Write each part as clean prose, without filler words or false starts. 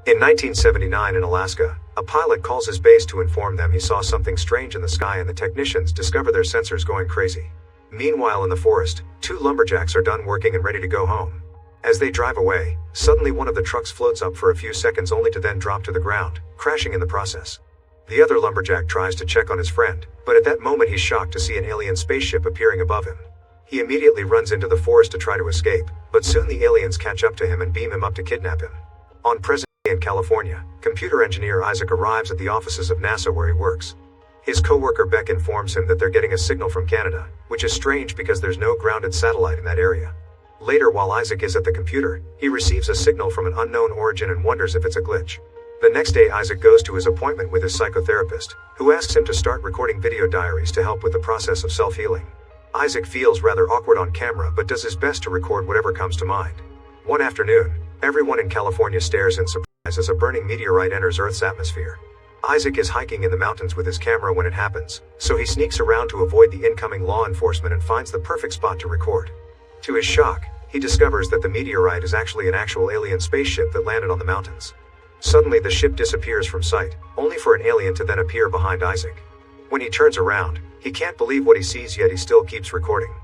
In 1979 in Alaska, a pilot calls his base to inform them he saw something strange in the sky and the technicians discover their sensors going crazy. Meanwhile in the forest, two lumberjacks are done working and ready to go home. As they drive away, suddenly one of the trucks floats up for a few seconds only to then drop to the ground, crashing in the process. The other lumberjack tries to check on his friend, but at that moment he's shocked to see an alien spaceship appearing above him. He immediately runs into the forest to try to escape, but soon the aliens catch up to him and beam him up to kidnap him. On present day in California, computer engineer Isaac arrives at the offices of NASA where he works. His co-worker Beck informs him that they're getting a signal from Canada, which is strange because there's no grounded satellite in that area. Later, while Isaac is at the computer, he receives a signal from an unknown origin and wonders if it's a glitch. The next day Isaac goes to his appointment with his psychotherapist, who asks him to start recording video diaries to help with the process of self-healing. Isaac feels rather awkward on camera but does his best to record whatever comes to mind. One afternoon, everyone in California stares in surprise as a burning meteorite enters Earth's atmosphere. Isaac is hiking in the mountains with his camera when it happens, so he sneaks around to avoid the incoming law enforcement and finds the perfect spot to record. To his shock, he discovers that the meteorite is actually an actual alien spaceship that landed on the mountains. Suddenly the ship disappears from sight, only for an alien to then appear behind Isaac. When he turns around, he can't believe what he sees, yet he still keeps recording.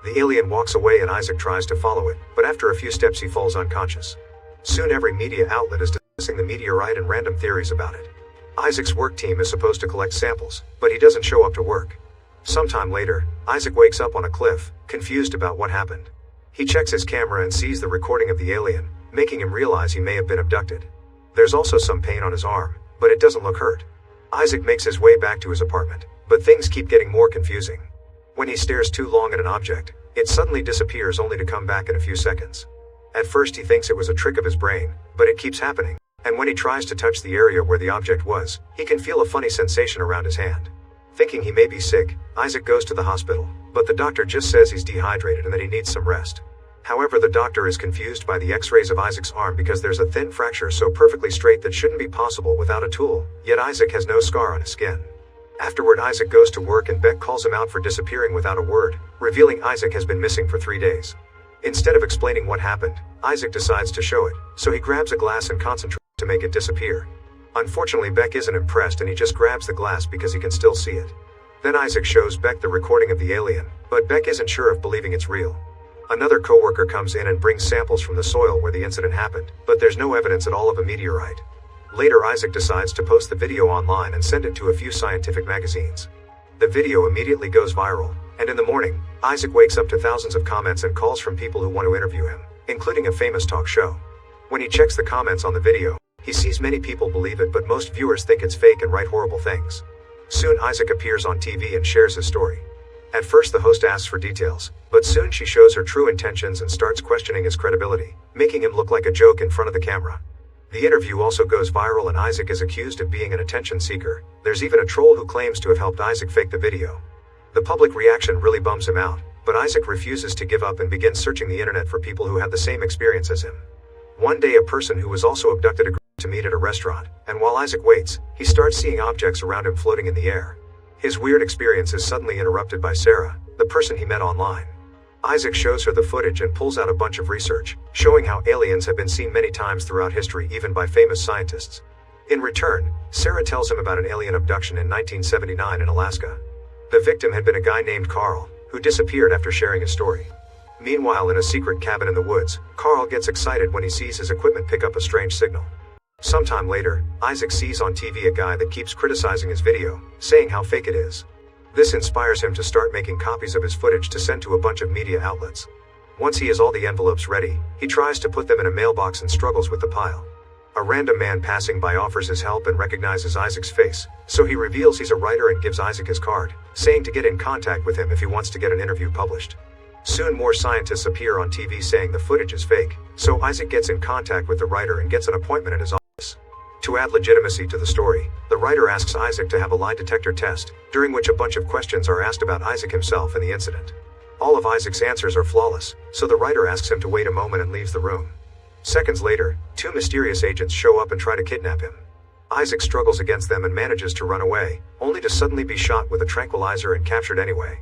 The alien walks away and Isaac tries to follow it, but after a few steps he falls unconscious. Soon every media outlet is discussing the meteorite and random theories about it. Isaac's work team is supposed to collect samples, but he doesn't show up to work. Sometime later, Isaac wakes up on a cliff, confused about what happened. He checks his camera and sees the recording of the alien, making him realize he may have been abducted. There's also some pain on his arm, but it doesn't look hurt. Isaac makes his way back to his apartment, but things keep getting more confusing. When he stares too long at an object, it suddenly disappears only to come back in a few seconds. At first he thinks it was a trick of his brain, but it keeps happening, and when he tries to touch the area where the object was, he can feel a funny sensation around his hand. Thinking he may be sick, Isaac goes to the hospital, but the doctor just says he's dehydrated and that he needs some rest. However, the doctor is confused by the x-rays of Isaac's arm because there's a thin fracture so perfectly straight that shouldn't be possible without a tool, yet Isaac has no scar on his skin. Afterward, Isaac goes to work and Beck calls him out for disappearing without a word, revealing Isaac has been missing for 3 days. Instead of explaining what happened, Isaac decides to show it, so he grabs a glass and concentrates to make it disappear. Unfortunately, Beck isn't impressed and he just grabs the glass because he can still see it. Then Isaac shows Beck the recording of the alien, but Beck isn't sure of believing it's real. Another coworker comes in and brings samples from the soil where the incident happened, but there's no evidence at all of a meteorite. Later, Isaac decides to post the video online and send it to a few scientific magazines. The video immediately goes viral, and in the morning, Isaac wakes up to thousands of comments and calls from people who want to interview him, including a famous talk show. When he checks the comments on the video, he sees many people believe it, but most viewers think it's fake and write horrible things. Soon Isaac appears on TV and shares his story. At first the host asks for details, but soon she shows her true intentions and starts questioning his credibility, making him look like a joke in front of the camera. The interview also goes viral and Isaac is accused of being an attention seeker. There's even a troll who claims to have helped Isaac fake the video. The public reaction really bums him out, but Isaac refuses to give up and begins searching the internet for people who have the same experience as him. One day a person who was also abducted agrees to meet at a restaurant, and while Isaac waits, he starts seeing objects around him floating in the air. His weird experience is suddenly interrupted by Sarah, the person he met online. Isaac shows her the footage and pulls out a bunch of research, showing how aliens have been seen many times throughout history, even by famous scientists. In return, Sarah tells him about an alien abduction in 1979 in Alaska. The victim had been a guy named Carl, who disappeared after sharing his story. Meanwhile, in a secret cabin in the woods, Carl gets excited when he sees his equipment pick up a strange signal. Sometime later, Isaac sees on TV a guy that keeps criticizing his video, saying how fake it is. This inspires him to start making copies of his footage to send to a bunch of media outlets. Once he has all the envelopes ready, he tries to put them in a mailbox and struggles with the pile. A random man passing by offers his help and recognizes Isaac's face, so he reveals he's a writer and gives Isaac his card, saying to get in contact with him if he wants to get an interview published. Soon more scientists appear on TV saying the footage is fake, so Isaac gets in contact with the writer and gets an appointment at his office. To add legitimacy to the story, the writer asks Isaac to have a lie detector test, during which a bunch of questions are asked about Isaac himself and the incident. All of Isaac's answers are flawless, so the writer asks him to wait a moment and leaves the room. Seconds later, two mysterious agents show up and try to kidnap him. Isaac struggles against them and manages to run away, only to suddenly be shot with a tranquilizer and captured anyway.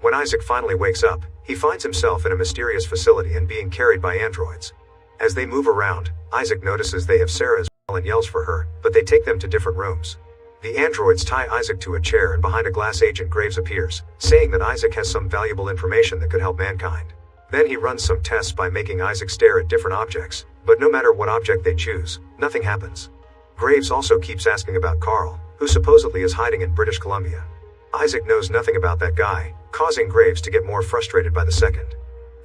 When Isaac finally wakes up, he finds himself in a mysterious facility and being carried by androids. As they move around, Isaac notices they have Sarah as well and yells for her, but they take them to different rooms. The androids tie Isaac to a chair, and behind a glass Agent Graves appears, saying that Isaac has some valuable information that could help mankind. Then he runs some tests by making Isaac stare at different objects, but no matter what object they choose, nothing happens. Graves also keeps asking about Carl, who supposedly is hiding in British Columbia. Isaac knows nothing about that guy, causing Graves to get more frustrated by the second.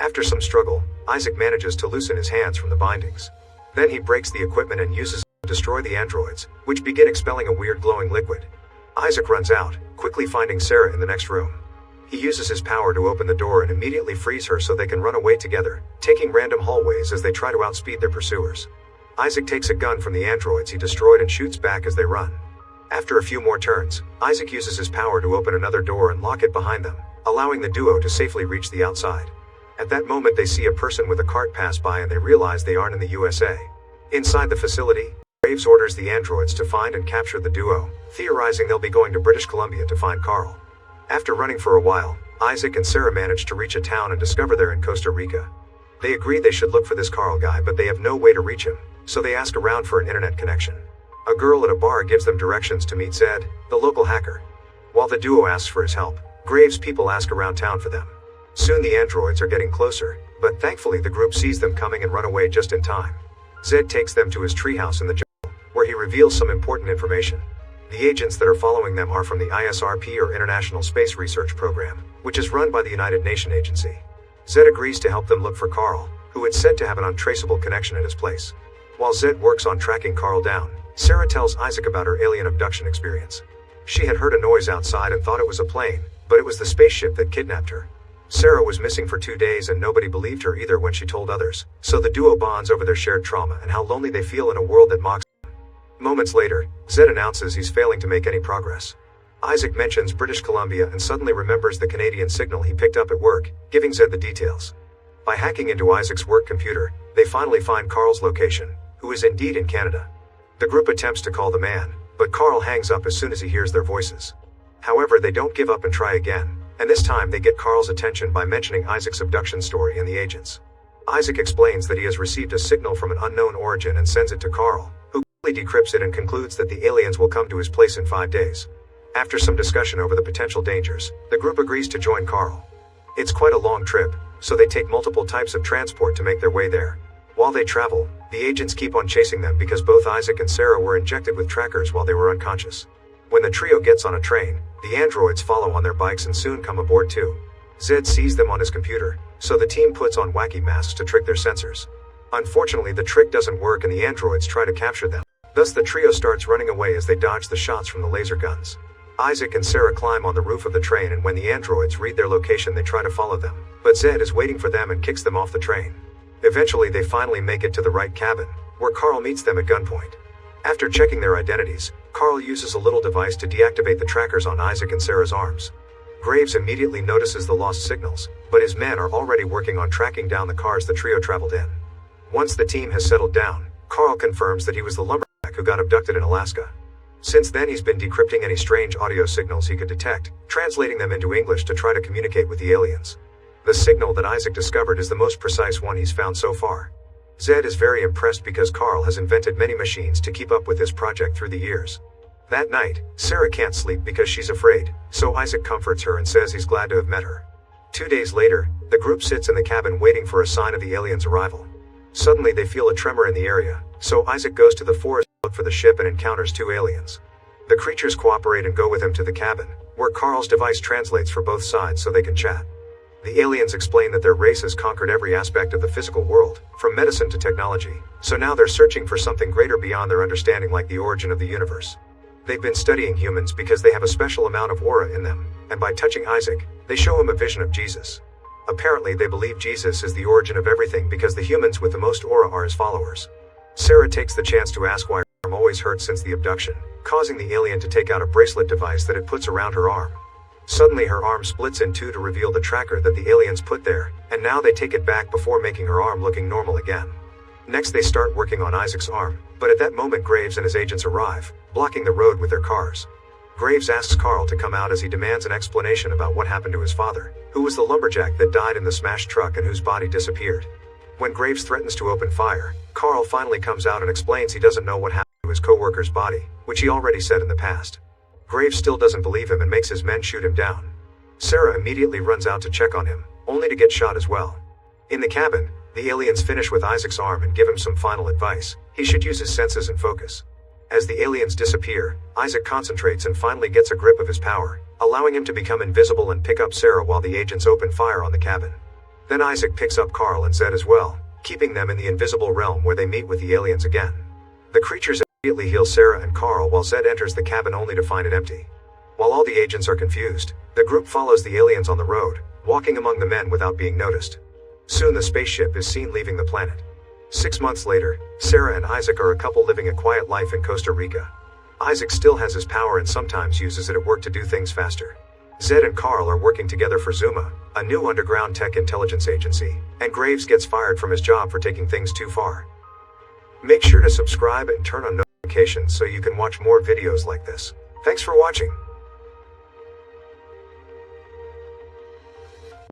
After some struggle, Isaac manages to loosen his hands from the bindings. Then he breaks the equipment and uses it to destroy the androids, which begin expelling a weird glowing liquid. Isaac runs out, quickly finding Sarah in the next room. He uses his power to open the door and immediately frees her so they can run away together, taking random hallways as they try to outspeed their pursuers. Isaac takes a gun from the androids he destroyed and shoots back as they run. After a few more turns, Isaac uses his power to open another door and lock it behind them, allowing the duo to safely reach the outside. At that moment they see a person with a cart pass by and they realize they aren't in the USA. Inside the facility, Graves orders the androids to find and capture the duo, theorizing they'll be going to British Columbia to find Carl. After running for a while, Isaac and Sarah manage to reach a town and discover they're in Costa Rica. They agree they should look for this Carl guy, but they have no way to reach him, so they ask around for an internet connection. A girl at a bar gives them directions to meet Zed, the local hacker. While the duo asks for his help, Graves' people ask around town for them. Soon the androids are getting closer, but thankfully the group sees them coming and run away just in time. Zed takes them to his treehouse in the jungle, where he reveals some important information. The agents that are following them are from the ISRP, or International Space Research Program, which is run by the United Nations Agency. Zed agrees to help them look for Carl, who it's said to have an untraceable connection at his place. While Zed works on tracking Carl down, Sarah tells Isaac about her alien abduction experience. She had heard a noise outside and thought it was a plane, but it was the spaceship that kidnapped her. Sarah was missing for 2 days and nobody believed her either when she told others, so the duo bonds over their shared trauma and how lonely they feel in a world that mocks them. Moments later, Zed announces he's failing to make any progress. Isaac mentions British Columbia and suddenly remembers the Canadian signal he picked up at work, giving Zed the details. By hacking into Isaac's work computer, they finally find Carl's location, who is indeed in Canada. The group attempts to call the man, but Carl hangs up as soon as he hears their voices. However, they don't give up and try again, and this time they get Carl's attention by mentioning Isaac's abduction story and the agents. Isaac explains that he has received a signal from an unknown origin and sends it to Carl, who quickly decrypts it and concludes that the aliens will come to his place in 5 days. After some discussion over the potential dangers, the group agrees to join Carl. It's quite a long trip, so they take multiple types of transport to make their way there. While they travel, the agents keep on chasing them because both Isaac and Sarah were injected with trackers while they were unconscious. When the trio gets on a train, the androids follow on their bikes and soon come aboard too. Zed sees them on his computer, so the team puts on wacky masks to trick their sensors. Unfortunately, the trick doesn't work and the androids try to capture them. Thus the trio starts running away as they dodge the shots from the laser guns. Isaac and Sarah climb on the roof of the train, and when the androids read their location they try to follow them, but Zed is waiting for them and kicks them off the train. Eventually they finally make it to the right cabin, where Carl meets them at gunpoint. After checking their identities, Carl uses a little device to deactivate the trackers on Isaac and Sarah's arms. Graves immediately notices the lost signals, but his men are already working on tracking down the cars the trio traveled in. Once the team has settled down, Carl confirms that he was the lumberjack who got abducted in Alaska. Since then he's been decrypting any strange audio signals he could detect, translating them into English to try to communicate with the aliens. The signal that Isaac discovered is the most precise one he's found so far. Zed is very impressed because Carl has invented many machines to keep up with this project through the years. That night, Sarah can't sleep because she's afraid, so Isaac comforts her and says he's glad to have met her. 2 days later, the group sits in the cabin waiting for a sign of the aliens' arrival. Suddenly they feel a tremor in the area, so Isaac goes to the forest to look for the ship and encounters 2 aliens. The creatures cooperate and go with him to the cabin, where Carl's device translates for both sides so they can chat. The aliens explain that their race has conquered every aspect of the physical world, from medicine to technology, so now they're searching for something greater beyond their understanding, like the origin of the universe. They've been studying humans because they have a special amount of aura in them, and by touching Isaac, they show him a vision of Jesus. Apparently they believe Jesus is the origin of everything because the humans with the most aura are his followers. Sarah takes the chance to ask why her arm always hurts since the abduction, causing the alien to take out a bracelet device that it puts around her arm. Suddenly her arm splits in two to reveal the tracker that the aliens put there, and now they take it back before making her arm looking normal again. Next they start working on Isaac's arm, but at that moment Graves and his agents arrive, blocking the road with their cars. Graves asks Carl to come out as he demands an explanation about what happened to his father, who was the lumberjack that died in the smashed truck and whose body disappeared. When Graves threatens to open fire, Carl finally comes out and explains he doesn't know what happened to his co-worker's body, which he already said in the past. Graves still doesn't believe him and makes his men shoot him down. Sarah immediately runs out to check on him, only to get shot as well. In the cabin, the aliens finish with Isaac's arm and give him some final advice. He should use his senses and focus. As the aliens disappear, Isaac concentrates and finally gets a grip of his power, allowing him to become invisible and pick up Sarah while the agents open fire on the cabin. Then Isaac picks up Carl and Zed as well, keeping them in the invisible realm where they meet with the aliens again. The creatures immediately heal Sarah and Carl while Zed enters the cabin only to find it empty. While all the agents are confused, the group follows the aliens on the road, walking among the men without being noticed. Soon the spaceship is seen leaving the planet. 6 months later, Sarah and Isaac are a couple living a quiet life in Costa Rica. Isaac still has his power and sometimes uses it at work to do things faster. Zed and Carl are working together for Zuma, a new underground tech intelligence agency, and Graves gets fired from his job for taking things too far. Make sure to subscribe and turn on notifications so you can watch more videos like this. Thanks for watching.